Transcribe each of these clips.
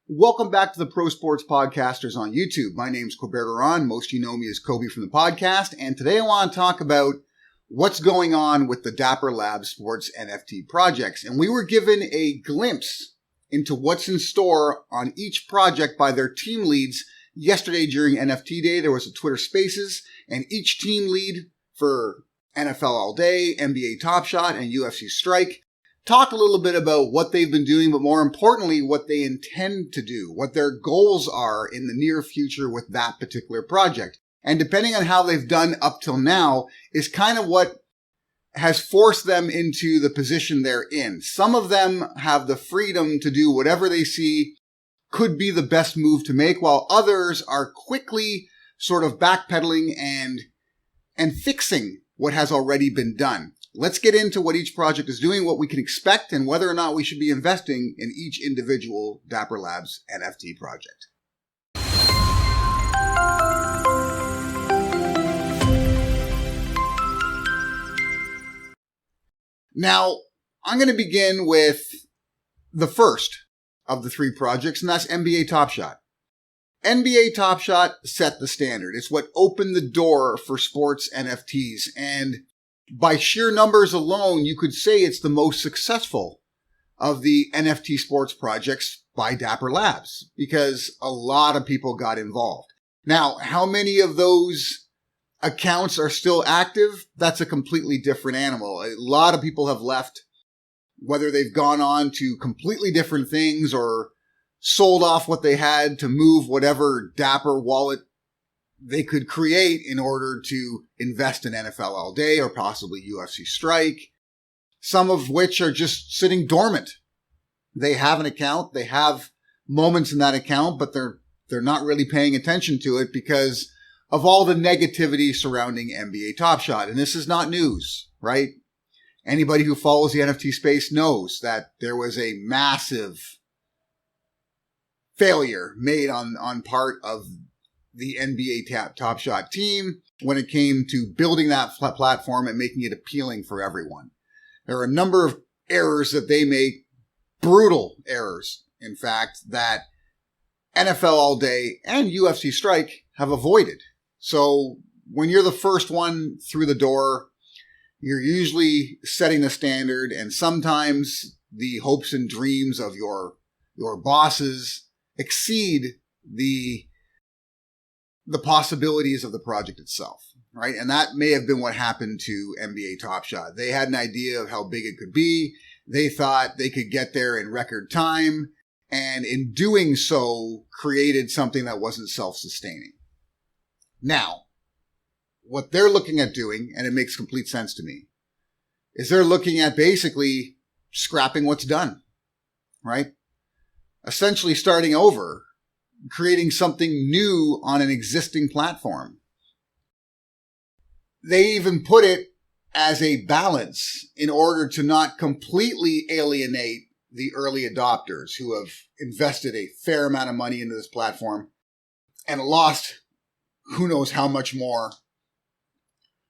Welcome back to the Pro Sports Podcasters on YouTube. My name's Corbett Aron. Most of you know me as Kobe from the podcast. And today I want to talk about what's going on with the Dapper Labs Sports NFT projects. And we were given a glimpse into what's in store on each project by their team leads yesterday during NFT Day. There was a Twitter Spaces, and each team lead for NFL All Day, NBA Top Shot, and UFC Strike talk a little bit about what they've been doing, but more importantly, what they intend to do, what their goals are in the near future with that particular project. And depending on how they've done up till now is kind of what has forced them into the position they're in. Some of them have the freedom to do whatever they see could be the best move to make, while others are quickly sort of backpedaling and fixing what has already been done. Let's get into what each project is doing, what we can expect, and whether or not we should be investing in each individual Dapper Labs NFT project. Now, I'm going to begin with the first of the three projects, and that's NBA Top Shot. NBA Top Shot set the standard. It's what opened the door for sports NFTs, and by sheer numbers alone, you could say it's the most successful of the NFT sports projects by Dapper Labs because a lot of people got involved. Now, how many of those accounts are still active? That's a completely different animal. A lot of people have left, whether they've gone on to completely different things or sold off what they had to move whatever Dapper wallet they could create in order to invest in NFL All Day or possibly UFC Strike, some of which are just sitting dormant. They have an account, they have moments in that account, but they're not really paying attention to it because of all the negativity surrounding NBA Top Shot. And this is not news, right? Anybody who follows the NFT space knows that there was a massive failure made on part of the NBA Top Shot team when it came to building that platform and making it appealing for everyone. There are a number of errors that they make, brutal errors, in fact, that NFL All Day and UFC Strike have avoided. So when you're the first one through the door, you're usually setting the standard, and sometimes the hopes and dreams of your bosses exceed the possibilities of the project itself, right? And that may have been what happened to NBA Top Shot. They had an idea of how big it could be. They thought they could get there in record time, and in doing so, created something that wasn't self-sustaining. Now, what they're looking at doing, and it makes complete sense to me, is they're looking at basically scrapping what's done, right? Essentially starting over, creating something new on an existing platform. They even put it as a balance in order to not completely alienate the early adopters who have invested a fair amount of money into this platform and lost who knows how much more,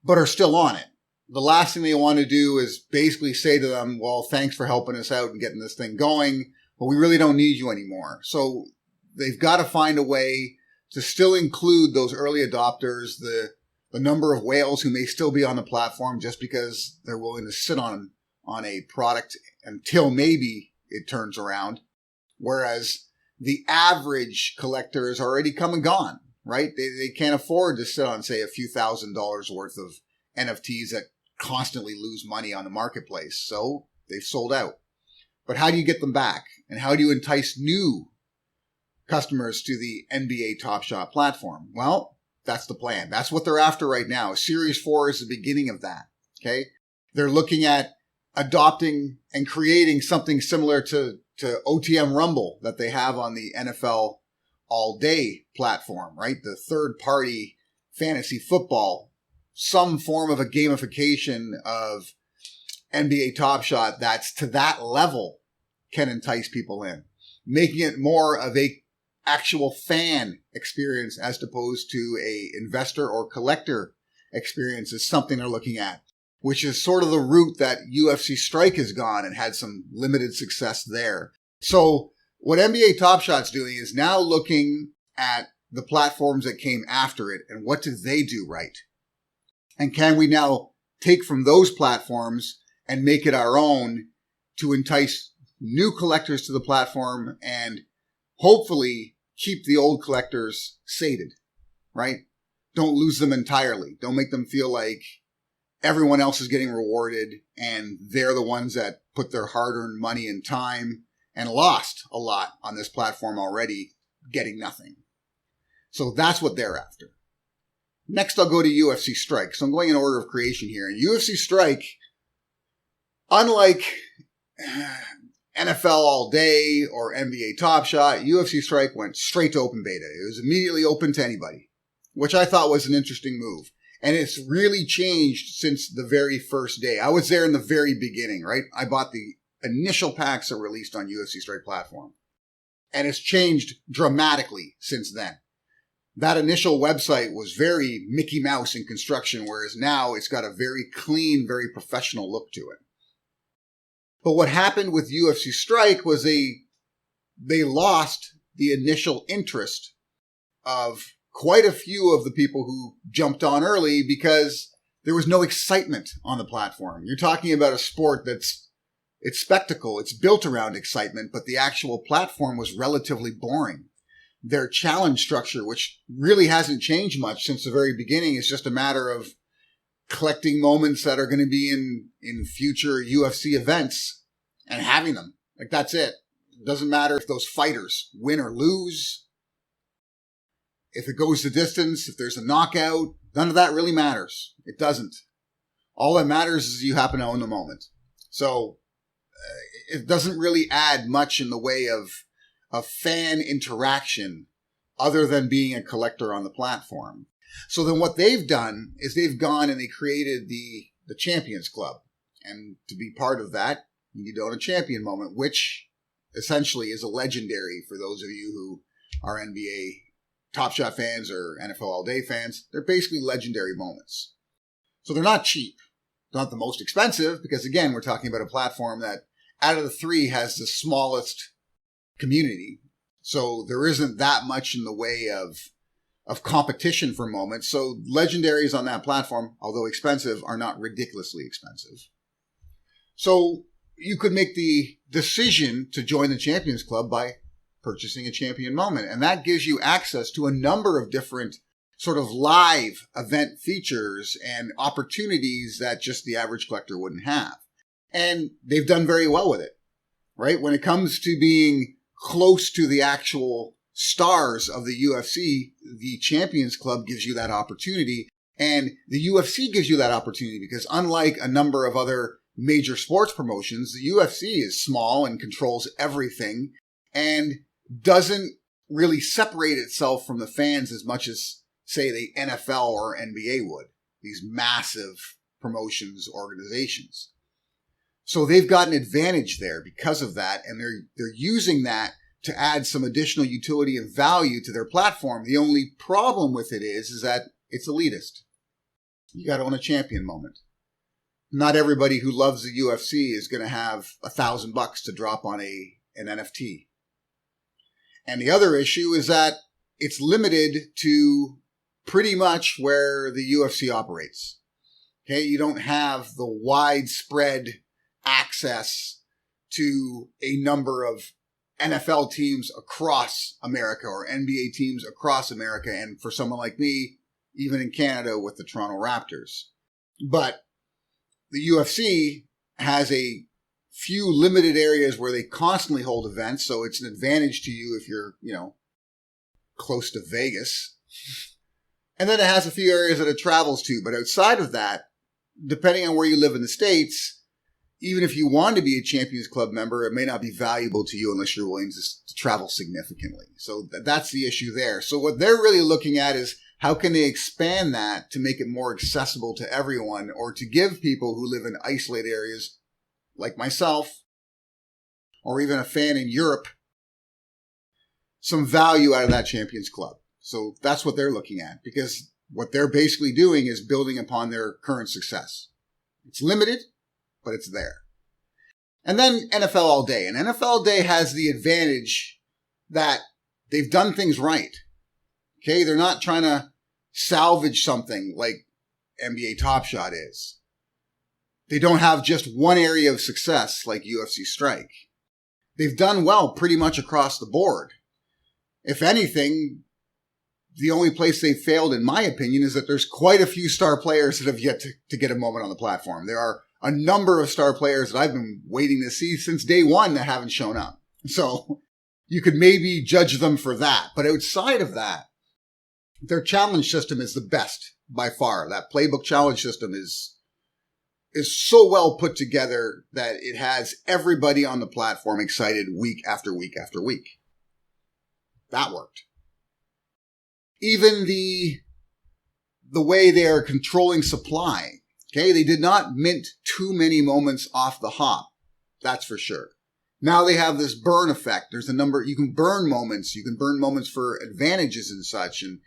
but are still on it. The last thing they want to do is basically say to them, well, thanks for helping us out and getting this thing going, but we really don't need you anymore. So they've got to find a way to still include those early adopters, the number of whales who may still be on the platform just because they're willing to sit on a product until maybe it turns around. Whereas the average collector is already come and gone, right? They can't afford to sit on, say, a few $1,000s worth of NFTs that constantly lose money on the marketplace. So they've sold out. But how do you get them back? And how do you entice new customers to the NBA Top Shot platform? Well, that's the plan. That's what they're after right now. Series 4 is the beginning of that. Okay. They're looking at adopting and creating something similar to OTM Rumble that they have on the NFL All Day platform, right? The third party fantasy football, some form of a gamification of NBA Top Shot that's to that level can entice people in, making it more of a actual fan experience as opposed to a investor or collector experience is something they're looking at, which is sort of the route that UFC Strike has gone and had some limited success there. So What NBA Top Shot's doing is now looking at the platforms that came after it and what did they do right? And can we now take from those platforms and make it our own to entice new collectors to the platform and hopefully keep the old collectors sated, right? Don't lose them entirely. Don't make them feel like everyone else is getting rewarded and they're the ones that put their hard-earned money and time and lost a lot on this platform already, getting nothing. So that's what they're after. Next, I'll go to UFC Strike. So I'm going in order of creation here. And UFC Strike, unlike NFL All Day or NBA Top Shot, UFC Strike went straight to open beta. It was immediately open to anybody, which I thought was an interesting move. And it's really changed since the very first day. I was there in the very beginning, right? I bought the initial packs that were released on UFC Strike platform. And it's changed dramatically since then. That initial website was very Mickey Mouse in construction, whereas now it's got a very clean, very professional look to it. But what happened with UFC Strike was they lost the initial interest of quite a few of the people who jumped on early because there was no excitement on the platform. You're talking about a sport it's spectacle. It's built around excitement, but the actual platform was relatively boring. Their challenge structure, which really hasn't changed much since the very beginning, is just a matter of collecting moments that are going to be in future UFC events and having them. Like, that's it. It doesn't matter if those fighters win or lose. If it goes the distance, if there's a knockout, none of that really matters. It doesn't. All that matters is you happen to own the moment. So it doesn't really add much in the way of fan interaction other than being a collector on the platform. So then what they've done is they've gone and they created the Champions Club. And to be part of that, you need to own a champion moment, which essentially is a legendary for those of you who are NBA Top Shot fans or NFL All Day fans. They're basically legendary moments. So they're not cheap. They're not the most expensive because, again, we're talking about a platform that out of the three has the smallest community. So there isn't that much in the way of competition for moments. So legendaries on that platform, although expensive, are not ridiculously expensive. So you could make the decision to join the Champions Club by purchasing a champion moment. And that gives you access to a number of different sort of live event features and opportunities that just the average collector wouldn't have. And they've done very well with it, right? When it comes to being close to the actual stars of the UFC, the Champions Club gives you that opportunity. And the UFC gives you that opportunity because unlike a number of other major sports promotions, the UFC is small and controls everything and doesn't really separate itself from the fans as much as, say, the NFL or NBA would, these massive promotions organizations. So they've got an advantage there because of that, and they're using that to add some additional utility and value to their platform. The only problem with it is that it's elitist. You got to own a champion moment. Not everybody who loves the UFC is going to have $1,000 to drop on an NFT. And the other issue is that it's limited to pretty much where the UFC operates. Okay, you don't have the widespread access to a number of NFL teams across America or NBA teams across America. And for someone like me, even in Canada with the Toronto Raptors. But the UFC has a few limited areas where they constantly hold events. So it's an advantage to you if you're, close to Vegas. And then it has a few areas that it travels to. But outside of that, depending on where you live in the States, even if you want to be a Champions Club member, it may not be valuable to you unless you're willing to travel significantly. So that's the issue there. So what they're really looking at is how can they expand that to make it more accessible to everyone or to give people who live in isolated areas like myself or even a fan in Europe some value out of that Champions Club. So that's what they're looking at because what they're basically doing is building upon their current success. It's limited, but it's there. And then NFL All Day. And NFL All Day has the advantage that they've done things right. Okay, they're not trying to salvage something like NBA Top Shot is. They don't have just one area of success like UFC Strike. They've done well pretty much across the board. If anything, the only place they've failed, in my opinion, is that there's quite a few star players that have yet to get a moment on the platform. There are a number of star players that I've been waiting to see since day one that haven't shown up. So you could maybe judge them for that. But outside of that, their challenge system is the best by far. That playbook challenge system is so well put together that it has everybody on the platform excited week after week after week. That worked. Even the way they are controlling supply. Okay, they did not mint too many moments off the hop. That's for sure. Now they have this burn effect. There's a number, you can burn moments. You can burn moments for advantages and such. And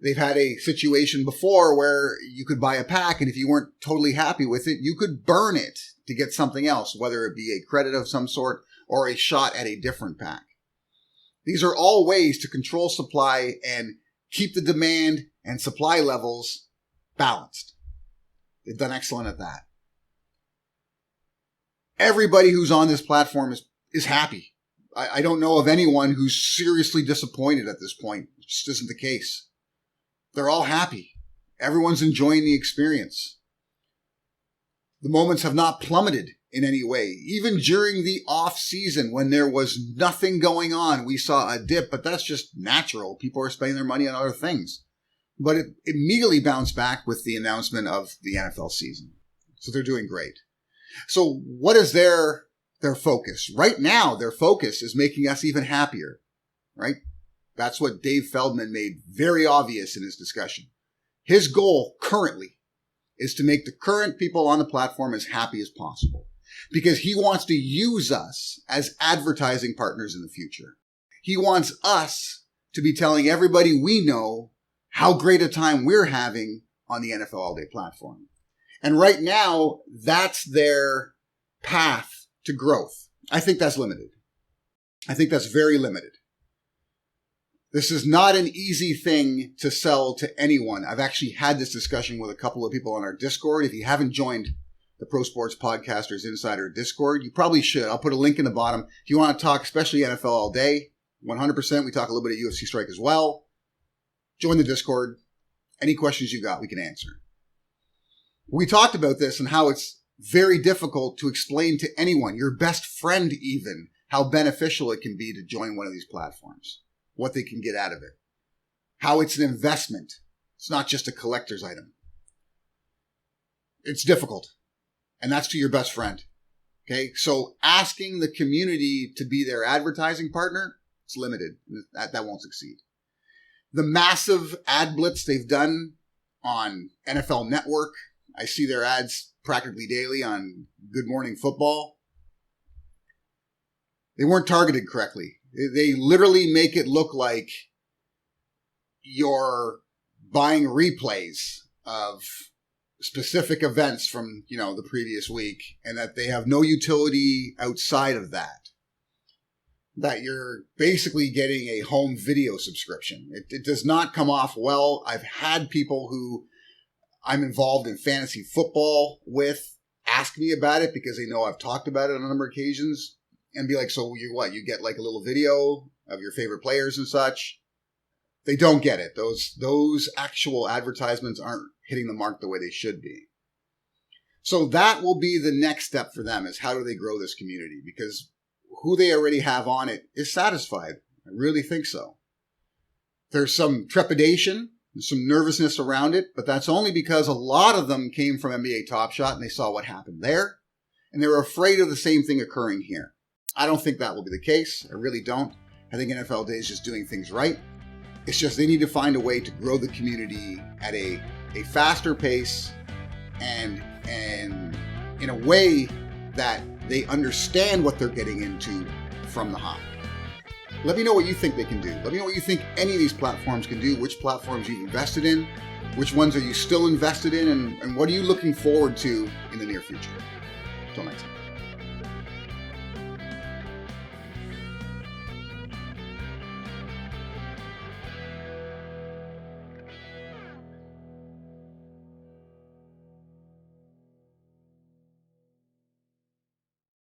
they've had a situation before where you could buy a pack, and if you weren't totally happy with it, you could burn it to get something else, whether it be a credit of some sort or a shot at a different pack. These are all ways to control supply and keep the demand and supply levels balanced. They've done excellent at that. Everybody who's on this platform is happy. I don't know of anyone who's seriously disappointed at this point. It just isn't the case. They're all happy. Everyone's enjoying the experience. The moments have not plummeted in any way. Even during the off season when there was nothing going on, we saw a dip, but that's just natural. People are spending their money on other things. But it immediately bounced back with the announcement of the NFL season. So they're doing great. So what is their focus? Right now, their focus is making us even happier, right? That's what Dave Feldman made very obvious in his discussion. His goal currently is to make the current people on the platform as happy as possible because he wants to use us as advertising partners in the future. He wants us to be telling everybody we know how great a time we're having on the NFL All Day platform. And right now, that's their path to growth. I think that's limited. I think that's very limited. This is not an easy thing to sell to anyone. I've actually had this discussion with a couple of people on our Discord. If you haven't joined the Pro Sports Podcasters Insider Discord, you probably should. I'll put a link in the bottom. If you want to talk, especially NFL All Day, 100%. We talk a little bit of UFC Strike as well. Join the Discord. Any questions you got, we can answer. We talked about this and how it's very difficult to explain to anyone, your best friend even, how beneficial it can be to join one of these platforms, what they can get out of it, how it's an investment. It's not just a collector's item. It's difficult. And that's to your best friend. Okay. So asking the community to be their advertising partner, it's limited. That won't succeed. The massive ad blitz they've done on NFL Network. I see their ads practically daily on Good Morning Football. They weren't targeted correctly. They literally make it look like you're buying replays of specific events from, the previous week, and that they have no utility outside of that. That you're basically getting a home video subscription. It does not come off well. I've had people who I'm involved in fantasy football with ask me about it because they know I've talked about it on a number of occasions and be like, so you get like a little video of your favorite players and such. They don't get it. Those actual advertisements aren't hitting the mark the way they should be. So that will be the next step for them, is how do they grow this community? Because who they already have on it is satisfied. I really think so. There's some trepidation, there's some nervousness around it, but that's only because a lot of them came from NBA Top Shot and they saw what happened there, and they were afraid of the same thing occurring here. I don't think that will be the case. I really don't. I think NFL Day is just doing things right. It's just they need to find a way to grow the community at a faster pace and in a way that they understand what they're getting into from the hop. Let me know what you think they can do. Let me know what you think any of these platforms can do, which platforms you've invested in, which ones are you still invested in, and what are you looking forward to in the near future. Until next time.